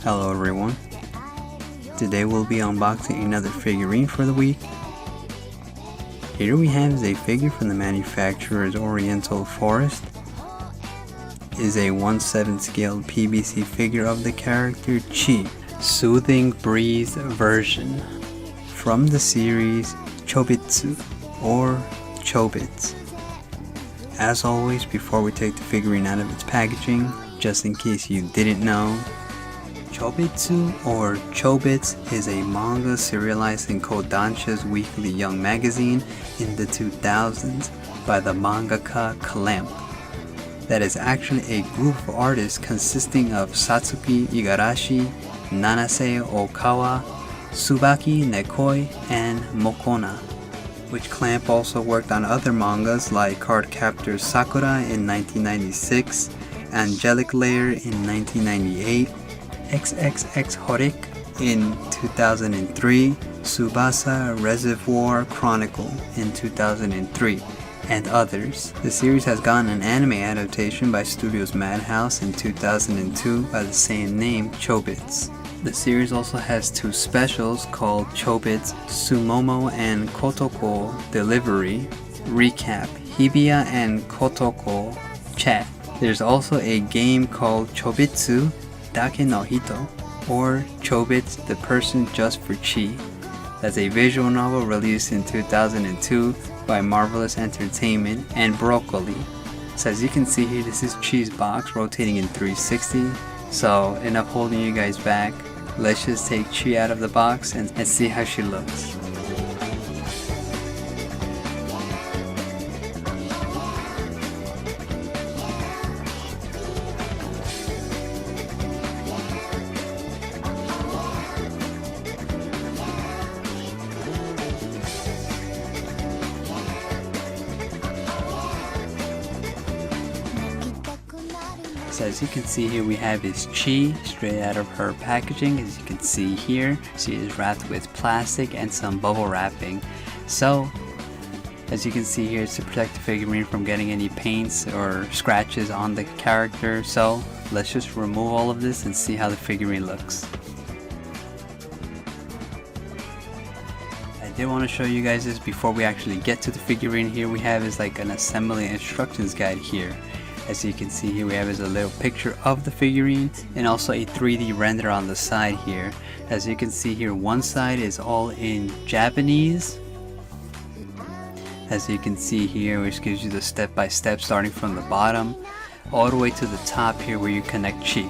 Hello everyone. Today we'll be unboxing another figurine for the week. Here we have is a figure from the manufacturer's Oriental Forest. It is a 1/7 scale PVC figure of the character Chi, Soothing Breeze version, from the series Chobits or Chobits. As always, before we take the figurine out of its packaging, just in case you didn't know, Chobits or Chobits is a manga serialized in Kodansha's weekly young magazine in the 2000s by the mangaka Clamp. That is actually a group of artists consisting of Satsuki Igarashi, Nanase Ohkawa, Tsubaki Nekoi, and Mokona, which Clamp also worked on other mangas like Cardcaptor Sakura in 1996, Angelic Layer in 1998, XXX Horik in 2003, Tsubasa Reservoir Chronicle in 2003, and others. The series has gotten an anime adaptation by Studios Madhouse in 2002 by the same name, Chobits. The series also has two specials called Chobits Sumomo and Kotoko Delivery, Recap, Hibiya and Kotoko Chat. There's also a game called Chobitsu Dake no Hito, or Chobits, the Person Just for Chi. That's a visual novel released in 2002 by Marvelous Entertainment and Broccoli. So as you can see here, this is Chi's box rotating in 360. So enough holding you guys back. Let's just take Chi out of the box and see how she looks. So as you can see here, we have is Chi straight out of her packaging. As you can see here, she is wrapped with plastic and some bubble wrapping. So as you can see here, it's to protect the figurine from getting any paints or scratches on the character. So let's just remove all of this and see how the figurine looks. I did want to show you guys this before we actually get to the figurine. Here we have is like an assembly instructions guide here. As you can see here, we have is a little picture of the figurine and also a 3D render on the side here. As you can see here, one side is all in Japanese, as you can see here, which gives you the step-by-step starting from the bottom all the way to the top here where you connect Chi.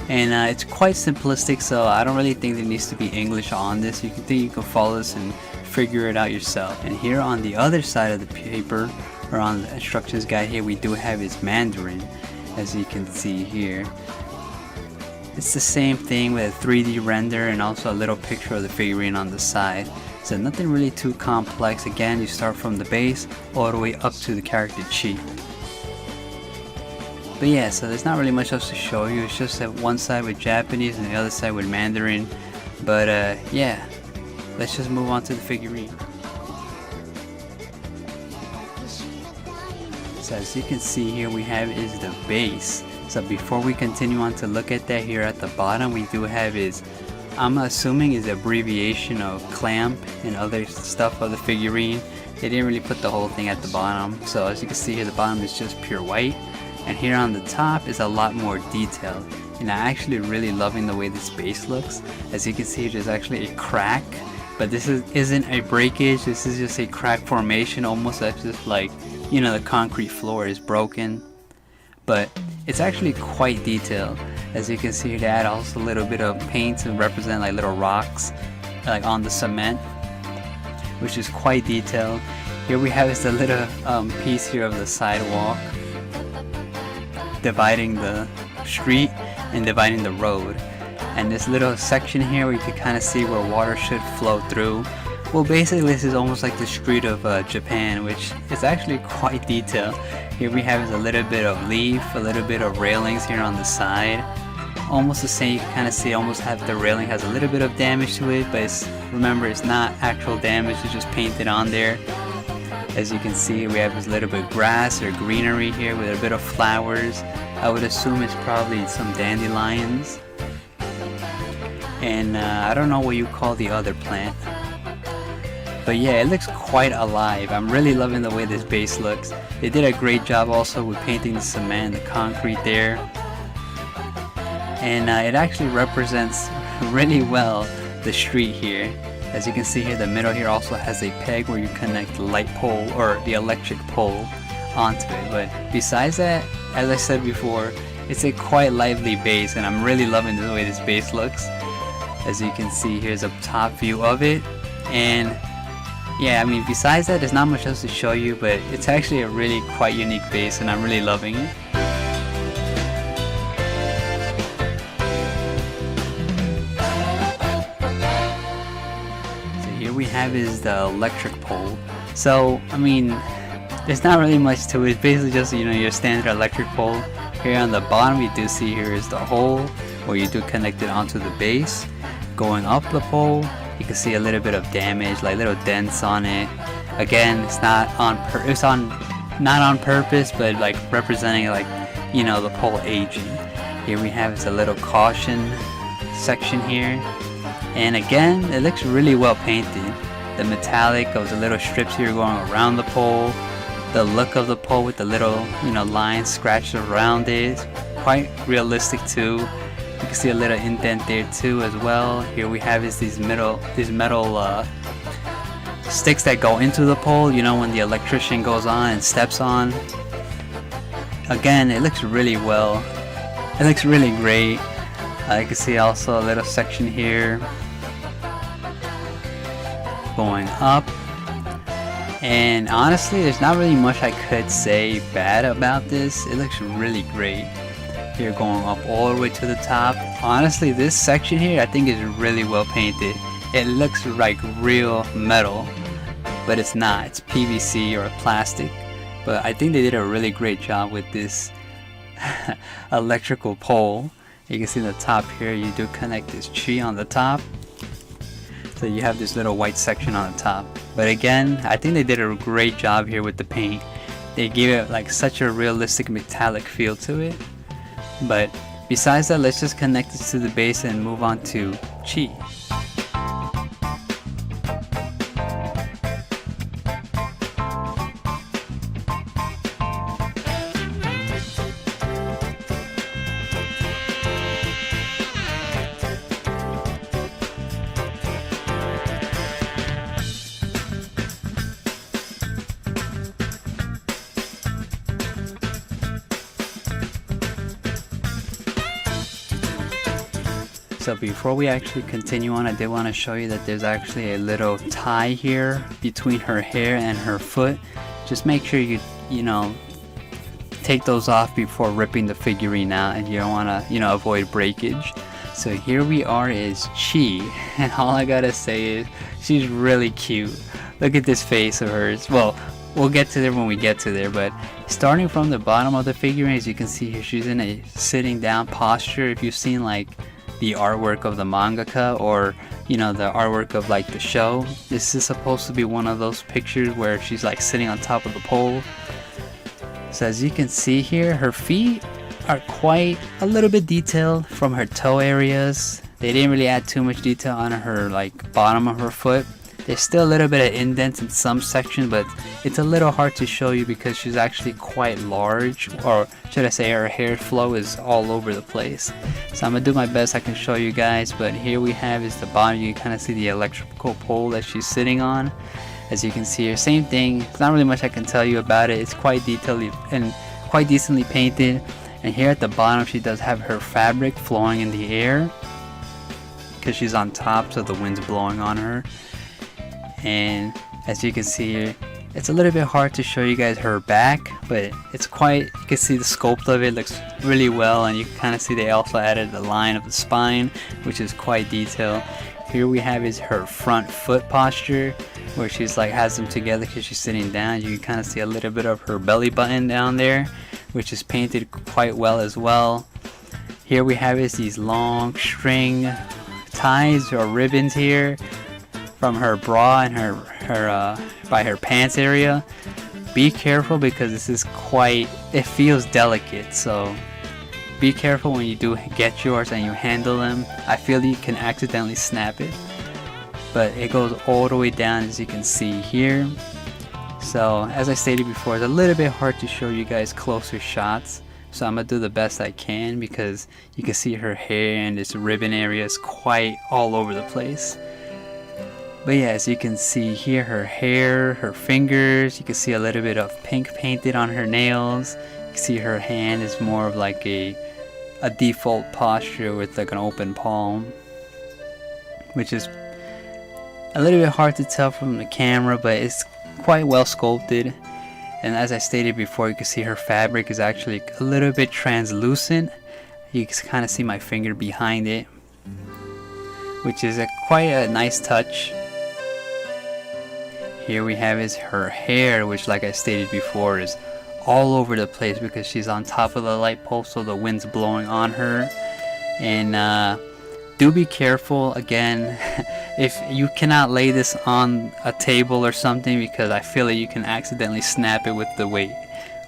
And it's quite simplistic, so I don't really think there needs to be English on this. You can follow this and figure it out yourself. And here on the other side of the paper, or on the instructions guide here, we do have is Mandarin, as you can see here. It's the same thing with a 3D render and also a little picture of the figurine on the side. So nothing really too complex. Again, you start from the base all the way up to the character Chi. But yeah, so there's not really much else to show you. It's just that one side with Japanese and the other side with Mandarin. But yeah, let's just move on to the figurine. So as you can see here, we have is the base. So before we continue on to look at that, here at the bottom we do have is, I'm assuming is abbreviation of Clamp and other stuff of the figurine. They didn't really put the whole thing at the bottom. So as you can see here, the bottom is just pure white, and here on the top is a lot more detailed. And I'm actually really loving the way this base looks. As you can see, there's actually a crack, but this isn't a breakage. This is just a crack formation, almost as if like, you know, the concrete floor is broken. But it's actually quite detailed. As you can see, they add also a little bit of paint to represent like little rocks like on the cement, which is quite detailed. Here we have is the little piece here of the sidewalk dividing the street and dividing the road, and this little section here where you can kind of see where water should flow through. Well, basically this is almost like the street of Japan, which is actually quite detailed. Here we have is a little bit of leaf, a little bit of railings here on the side. Almost the same, you can kind of see almost have the railing has a little bit of damage to it, but remember it's not actual damage, it's just painted on there. As you can see, we have this little bit of grass or greenery here with a bit of flowers. I would assume it's probably some dandelions. And I don't know what you call the other plant. But yeah, it looks quite alive. I'm really loving the way this base looks. They did a great job also with painting the cement, the concrete there. And it actually represents really well the street here. As you can see here, the middle here also has a peg where you connect the light pole or the electric pole onto it. But besides that, as I said before, it's a quite lively base, and I'm really loving the way this base looks. As you can see, here's a top view of it. And yeah, I mean, besides that, there's not much else to show you, but it's actually a really quite unique base, and I'm really loving it. So here we have is the electric pole. So, I mean, there's not really much to it. It's basically just, you know, your standard electric pole. Here on the bottom, you do see here is the hole where you do connect it onto the base. Going up the pole, you can see a little bit of damage, like little dents on it. Again, it's not on purpose, but like representing, like, you know, the pole aging. Here we have is a little caution section here, and again, it looks really well painted. The metallic of the little strips here going around the pole, the look of the pole with the little, you know, lines scratched around it, quite realistic too. You can see a little indent there too as well. Here we have is these metal sticks that go into the pole, you know, when the electrician goes on and steps on. Again, it looks really well. It looks really great. You can see also a little section here going up. And honestly, there's not really much I could say bad about this. It looks really great. Here going up all the way to the top. Honestly, this section here I think is really well painted. It looks like real metal, but it's not. It's PVC or plastic. But I think they did a really great job with this electrical pole. You can see the top here, you do connect this tree on the top. So you have this little white section on the top. But again, I think they did a great job here with the paint. They gave it like such a realistic metallic feel to it. But besides that, let's just connect this to the base and move on to Chi. So before we actually continue on, I did want to show you that there's actually a little tie here between her hair and her foot. Just make sure you know, take those off before ripping the figurine out, and you don't want to, you know, avoid breakage. So here we are is Chi, and all I gotta say is she's really cute. Look at this face of hers. Well, we'll get to there when we get to there, but starting from the bottom of the figurine, as you can see here, she's in a sitting down posture. If you've seen like the artwork of the mangaka, or you know, the artwork of like the show, this is supposed to be one of those pictures where she's like sitting on top of the pole. So as you can see here, her feet are quite a little bit detailed from her toe areas. They didn't really add too much detail on her like bottom of her foot. There's still a little bit of indents in some sections, but it's a little hard to show you because she's actually quite large, or should I say her hair flow is all over the place. So I'm gonna do my best I can show you guys, but here we have is the bottom. You can kind of see the electrical pole that she's sitting on. As you can see here, same thing. It's not really much I can tell you about it. It's quite detailed and quite decently painted. And here at the bottom, she does have her fabric flowing in the air because she's on top, so the wind's blowing on her. And as you can see here, it's a little bit hard to show you guys her back, but it's quite, you can see the sculpt of it looks really well, and you can kind of see they also added the line of the spine, which is quite detailed. Here we have is her front foot posture, where she's like has them together because she's sitting down. You can kind of see a little bit of her belly button down there, which is painted quite well as well. Here we have is these long string ties or ribbons here from her bra and her by her pants area. Be careful because this is quite, it feels delicate, so be careful when you do get yours and you handle them. I feel you can accidentally snap it, but it goes all the way down, as you can see here. So as I stated before, it's a little bit hard to show you guys closer shots, so I'm gonna do the best I can, because you can see her hair and this ribbon area is quite all over the place. But yeah, as you can see here, her hair, her fingers, you can see a little bit of pink painted on her nails. You can see her hand is more of like a default posture with like an open palm, which is a little bit hard to tell from the camera, but it's quite well sculpted. And as I stated before, you can see her fabric is actually a little bit translucent. You can kind of see my finger behind it, which is quite a nice touch. Here we have is her hair, which, like I stated before, is all over the place because she's on top of the light pole, so the wind's blowing on her. And do be careful again if you cannot lay this on a table or something, because I feel like you can accidentally snap it with the weight,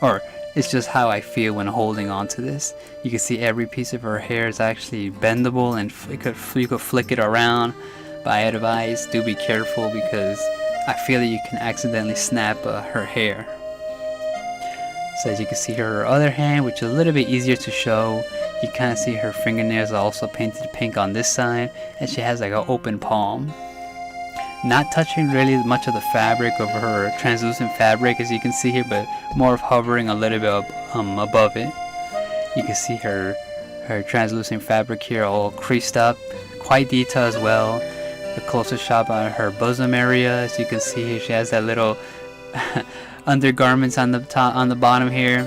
or it's just how I feel when holding on to this. You can see every piece of her hair is actually bendable, and you could flick it around, but I advise do be careful because I feel that you can accidentally snap her hair. So as you can see her other hand, which is a little bit easier to show, you kind of see her fingernails are also painted pink on this side, and she has like an open palm. Not touching really much of the fabric of her translucent fabric, as you can see here, but more of hovering a little bit above it. You can see her translucent fabric here all creased up, quite detailed as well. The closer shot on her bosom area, as you can see here, she has that little undergarments on the top, on the bottom here,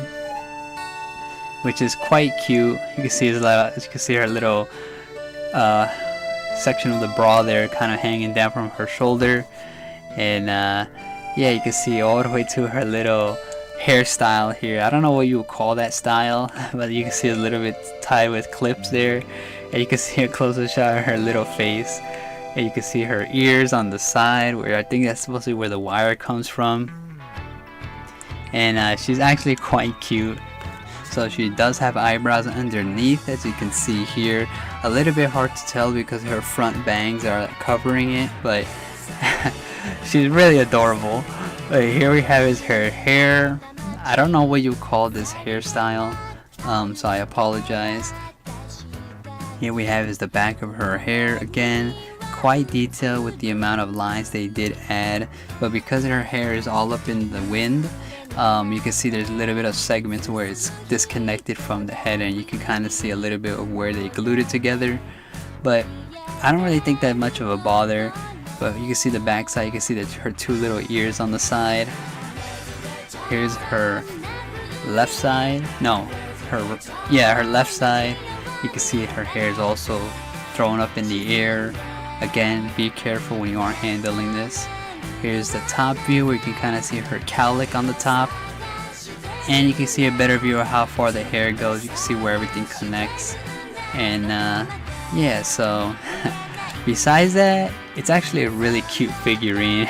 which is quite cute. You can see her little section of the bra there, kind of hanging down from her shoulder, and yeah, you can see all the way to her little hairstyle here. I don't know what you would call that style, but you can see a little bit tied with clips there, and you can see a closer shot of her little face. And you can see her ears on the side, where I think that's supposed to be where the wire comes from. And she's actually quite cute. So she does have eyebrows underneath, as you can see here. A little bit hard to tell because her front bangs are covering it, but she's really adorable. But here we have is her hair. I don't know what you call this hairstyle, so I apologize. Here we have is the back of her hair again. Quite detailed with the amount of lines they did add, but because her hair is all up in the wind, you can see there's a little bit of segments where it's disconnected from the head, and you can kind of see a little bit of where they glued it together, but I don't really think that much of a bother. But you can see the back side, you can see that her two little ears on the side. Here's her left side, her left side. You can see her hair is also thrown up in the air. Again, be careful when you are handling this. Here's the top view where you can kind of see her cowlick on the top, and you can see a better view of how far the hair goes. You can see where everything connects, and yeah, so besides that, it's actually a really cute figurine.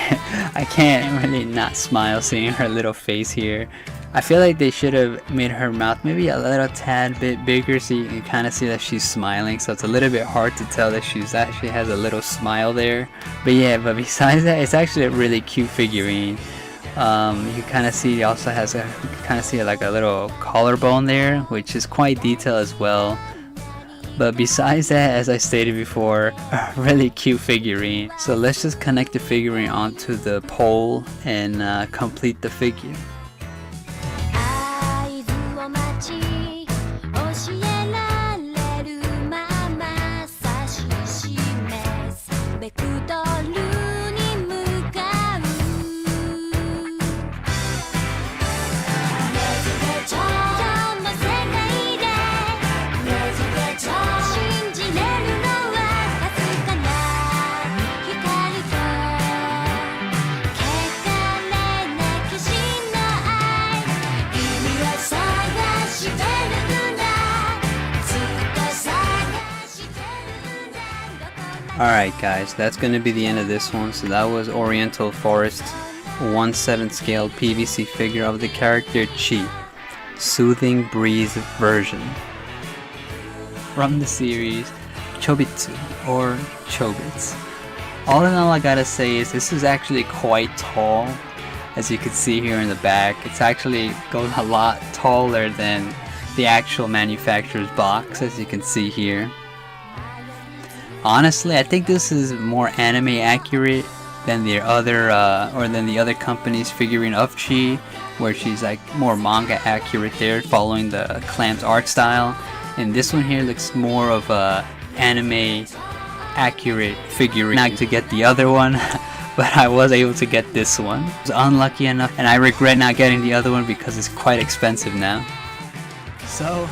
I can't really not smile seeing her little face here. I feel like they should have made her mouth maybe a little tad bit bigger, so you can kind of see that she's smiling, so it's a little bit hard to tell that she's actually has a little smile there. But yeah, but besides that, it's actually a really cute figurine. You can kind of see, also has you can kind of see like a little collarbone there, which is quite detailed as well. But besides that, as I stated before, a really cute figurine. So let's just connect the figurine onto the pole and complete the figure. Alright guys, that's going to be the end of this one. So that was Oriental Forest 1/7 scale PVC figure of the character Chi, Soothing Breeze version. from the series Chobits or Chobits. All in all, I gotta say is this is actually quite tall. As you can see here in the back, it's actually goes a lot taller than the actual manufacturer's box, as you can see here. Honestly, I think this is more anime accurate than the other company's figurine of Chi, where she's like more manga accurate there, following the Clamp's art style. And this one here looks more of a anime accurate figurine. Not to get the other one, but I was able to get this one. I was unlucky enough, and I regret not getting the other one because it's quite expensive now. So,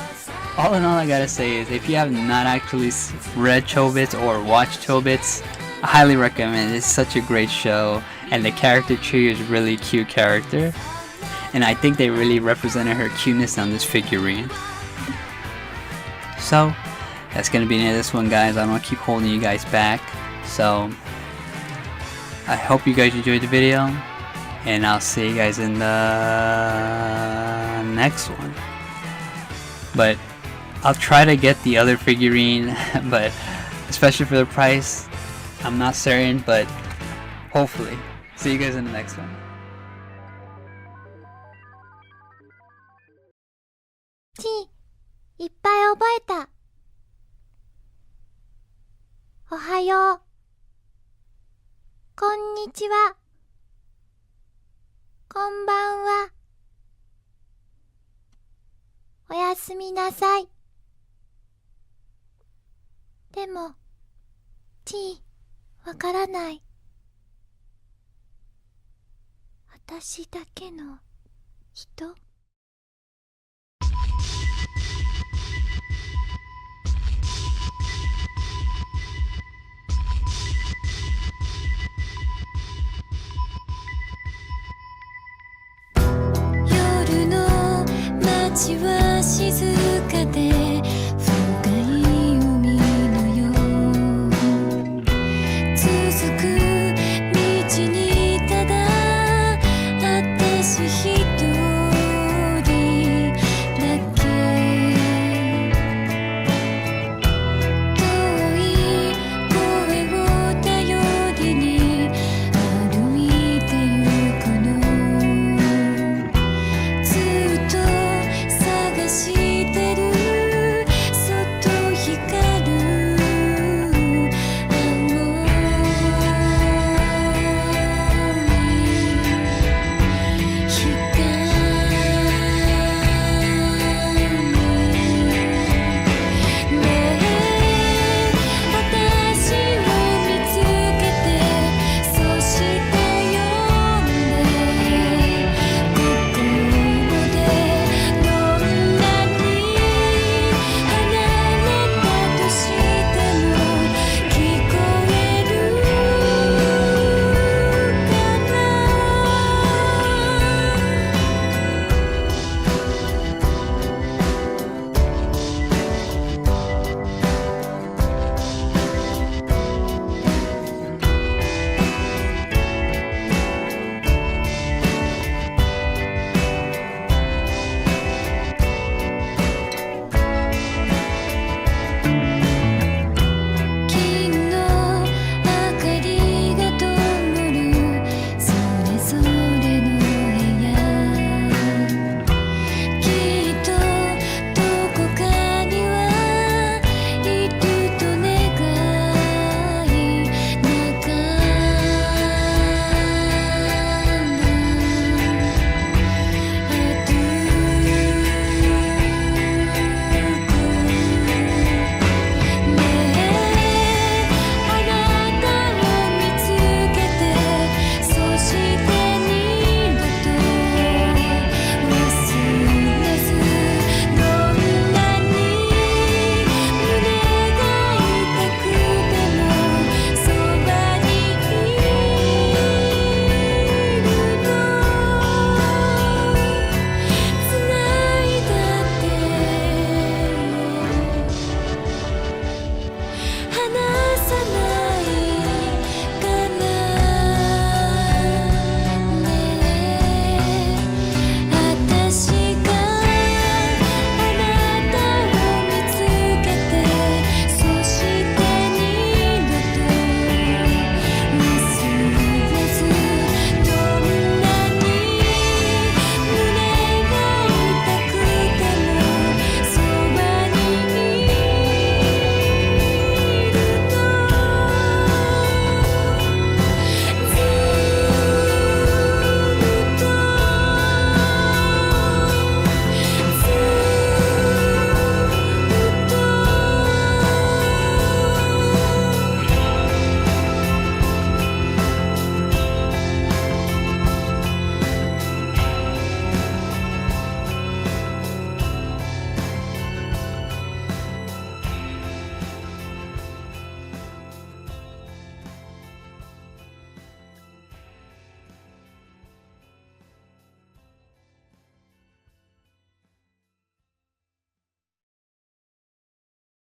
all in all, I gotta say is if you have not actually read Chobits or watched Chobits, I highly recommend. It's such a great show, and the character tree is really cute character, and I think they really represented her cuteness on this figurine. So that's gonna be the end of this one, guys. I don't want to keep holding you guys back, so I hope you guys enjoyed the video, and I'll see you guys in the next one. But I'll try to get the other figurine, but especially for the price, I'm not certain, but hopefully. See you guys in the next one. いっぱい覚えた。おはよう。こんにちは。こんばんは。おやすみなさい。でも、わからない。私だけの人？夜の街は静か